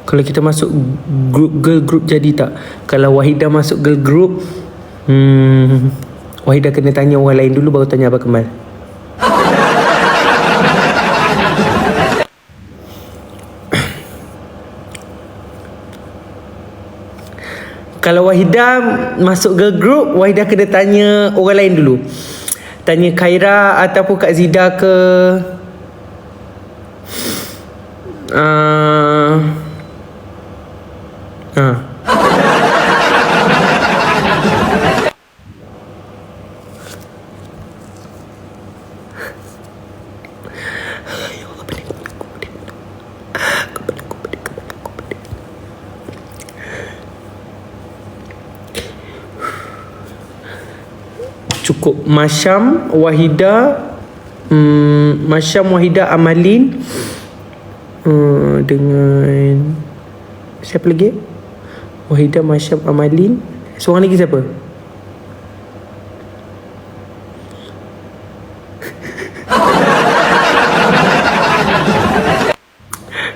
Kalau kita masuk girl group jadi tak? Kalau Wahidah masuk girl group, Wahidah kena tanya orang lain dulu baru tanya Abang Kemal. Kalau Wahidah masuk girl group, Wahidah kena tanya orang lain dulu. Tanya Khaira ataupun Kak Zida ke cukup Masyam, Wahidah, Amalin, dengan siapa lagi? Wahidah, Masyam, Amalin. Seorang lagi siapa?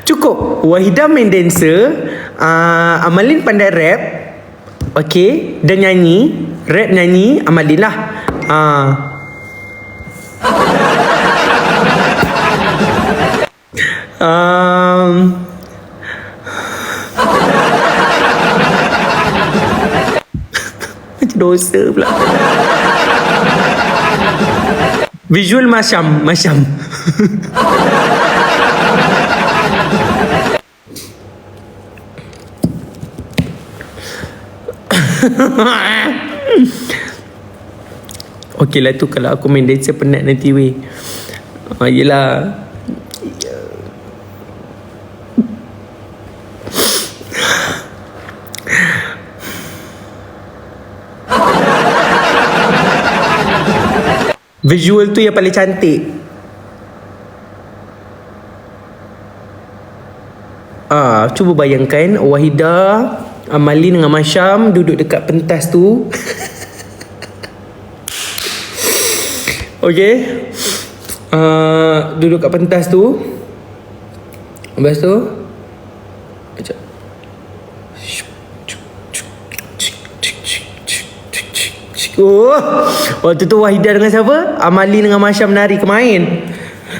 Cukup. Wahidah main dancer, Amalin pandai rap, okay, dan nyanyi. Rap, nyanyi, Amalin lah. Macam dosa pula. Visual Masyam. Okey lah tu kalau aku main dancer penat nanti weh. Yelah. Visual tu yang paling cantik. Cuba bayangkan Wahidah, Amalin dengan Masyam duduk dekat pentas tu. Okay, duduk kat pentas tu. Lepas tu waktu tu Wahidah dengan siapa? Amalin dengan Masyam menari kemain.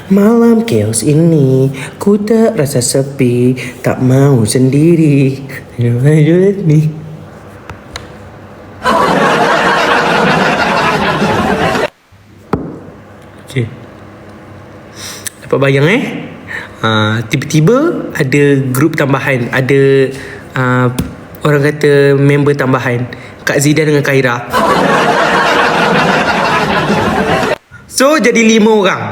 Malam chaos ini ku tak rasa sepi, tak mau sendiri. Ni okay. Dapat bayang tiba-tiba ada grup tambahan. Ada orang kata member tambahan, Kak Zida dengan Khaira. So jadi 5 orang.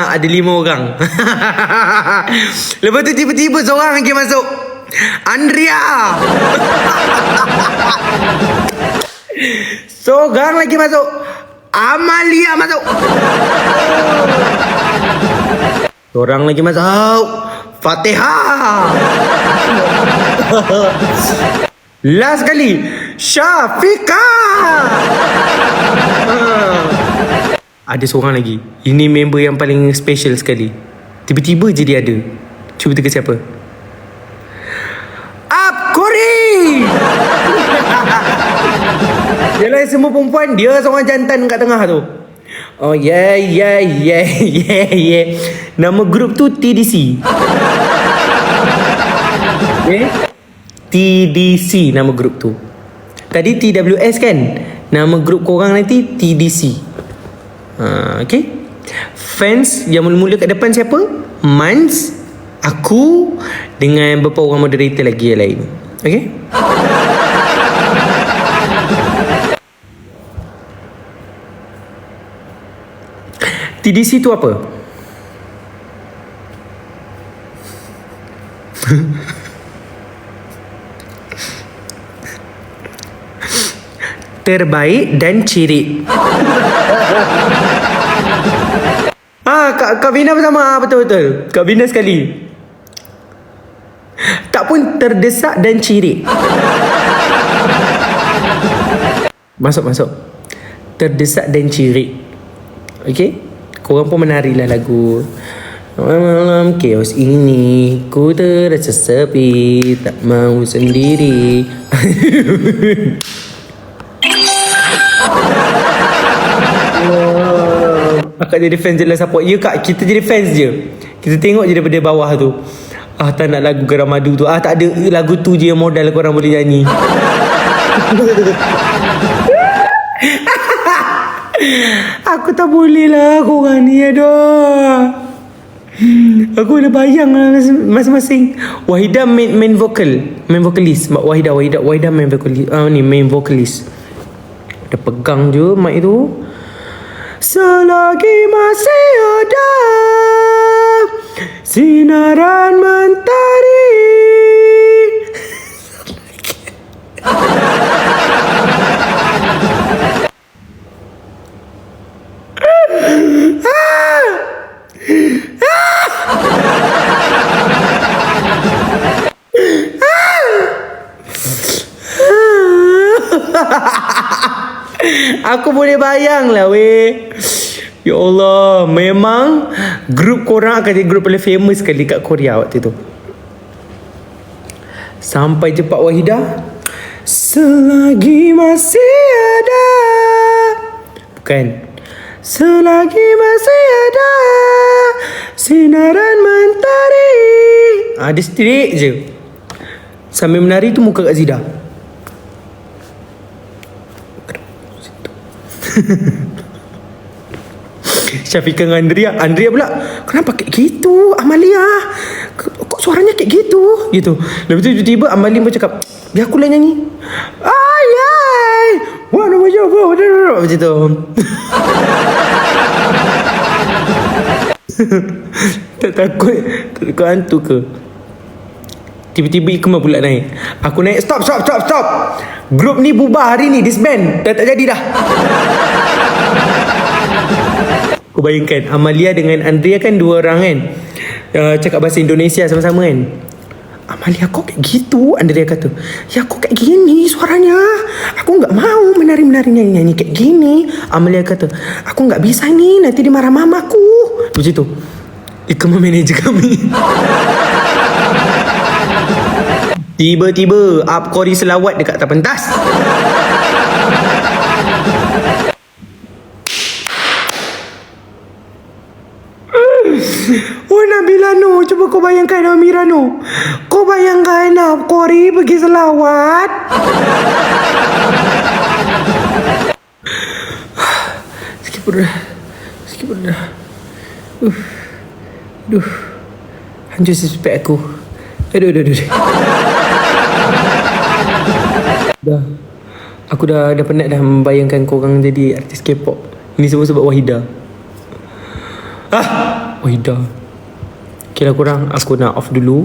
Ada 5 orang. Lepas tu tiba-tiba seorang lagi masuk, Andrea. Seorang lagi masuk, Amalia masuk. Seorang lagi masuk, Fatihah. Last kali, Syafiqah. Ada seorang lagi. Ini member yang paling special sekali. Tiba-tiba je dia ada. Cuba teka siapa? Apkori. Yalah semua perempuan, dia seorang jantan kat tengah tu. Oh yeah. Nama grup tu TDC. Okay? TDC nama grup tu. Tadi TWS kan? Nama grup korang nanti TDC. Okay. Fans yang mula-mula kat depan siapa? Mans, aku dengan beberapa orang moderator lagi yang lain. Okay. TDC tu apa? Terbaik dan cirik. Kak Vina bersama. Betul. Kak Vina sekali. Tak pun terdesak dan cirik. Masuk. Terdesak dan cirik. Okay. Korang pun menarilah lagu Malam chaos ini ku terasa sepi, tak mau sendiri. Akak jadi fans je lah support. Ya kak, kita jadi fans je. Kita tengok je daripada bawah tu. Tak nak lagu Geram Madu tu. Tak ada lagu tu je yang modal korang boleh nyanyi. Aku tak boleh lah korang ni, aduh. Aku dah bayang lah masing-masing. Wahidah main vocalist. Wahidah main vocalist. Main vocalist. Dah pegang je mic tu. Selagi masih ada sinaran mentari. Aku boleh bayang lah weh. Ya Allah, memang grup korang akan jadi grup paling famous sekali kat Korea waktu tu. Sampai je Pak Wahidah. Selagi masih ada. Bukan. Selagi masih ada sinaran mentari. Dia straight je. Sambil menari tu muka Kak Zida. Syafiqah dengan Andrea pula, kenapa kayak gitu Amalia? Kok suaranya kayak gitu? Lepas tu tiba-tiba Amalia pun cakap, biar aku lah nyanyi. Ayai, mana macam macam tu. Tak takut hantu ke? Tiba-tiba Ikmal pula naik. Aku naik, stop. Grup ni bubar hari ni, disband. Dah tak jadi dah. Kau bayangkan Amalia dengan Andrea kan dua orang kan, cakap bahasa Indonesia sama-sama kan. Amalia kok kayak gitu, Andrea kata. Ya kok kayak gini suaranya, aku gak mau menari-menari nyanyi kayak gini. Amalia kata, aku gak bisa ni, nanti dia marah mamaku. Macam tu Ikmal manager kami. Tiba-tiba up Kori selawat dekat atas pentas. Oh Nabila no, cuba kau bayangkan Amira no. Kau bayangkan up Kori pergi selawat. Sikit berdah. Aduh. Hancur suspek aku. Aduh. Aku dah penat dah membayangkan korang jadi artis K-pop. Ini semua sebab Wahidah. Wahidah. Okay lah korang, aku nak off dulu.